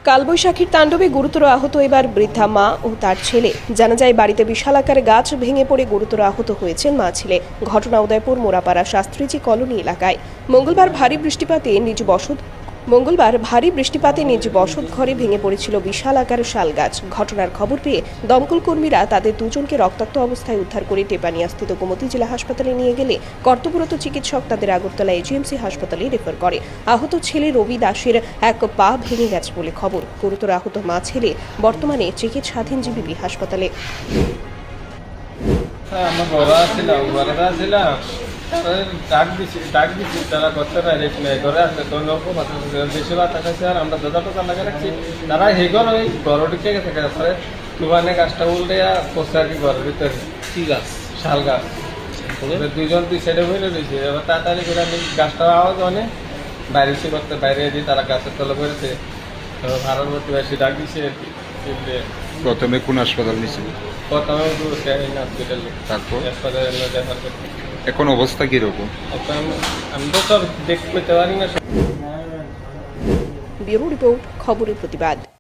কালবৈশাখীর তাণ্ডবে গুরুতর আহত এবার বৃদ্ধা মা ও তার ছেলে। জানা যায় বাড়িতে বিশাল আকারে গাছ ভেঙে পড়ে গুরুতর আহত হয়েছেন মা ছেলে। ঘটনা উদয়পুর মোরাপাড়া শাস্ত্রীজি কলোনি এলাকায়। মঙ্গলবার ভারী বৃষ্টিপাতে নিজ বসত ঘরে ভেঙে পড়েছিল বিশাল আকারের শাল গাছ। ঘটনার খবর পেয়ে দমকল কর্মীরা তাদের দুজনকে রক্তাক্ত অবস্থায় উদ্ধার করে টেপানিয়াস্থিত গোমতী জেলা হাসপাতালে নিয়ে গেলে কর্তব্যরত চিকিৎসক তাদের আগরতলা এজিএমসি হাসপাতালে রেফার করে। আহত ছেলে রবি দাসের এক পা ভেঙে গেছে বলে খবর। গুরুতর আহত মা ছেলে বর্তমানে চিকিৎসাধীন জিবিপি হাসপাতালে। ডাক দিছি তারা করতে ঘরে আসলে তো নৌকো বেশি বাতাস আছে আর আমরা দাদা টোকা লাগে রাখছি তারা সেই ঘর ওই ঘর ঢুকে গেছে তারপরে তুফানে গাছটা উল্টে পড়ছে আর কি ঘরের ভিতরে। কি গাছ? শাল গাছ। দুইজন দুই সাইডে বইলে রয়েছে। এবার তাড়াতাড়ি করে আমি গাছটা আওয়াজ অনেক বাইরে দিয়ে তারা গাছের তলে বেরোছে। ভাড়ার প্রতিবাসী ডাক দিছে আর কি। প্রথমে কোন হাসপাতাল নিয়েছিল? প্রথমে হসপিটালে, তারপর হাসপাতালে দেখার পর এখন অবস্থা কিরকম? এখন আমি তো সব দেখতে পারি না। ব্যুরো রিপোর্ট, খবরের প্রতিবাদ।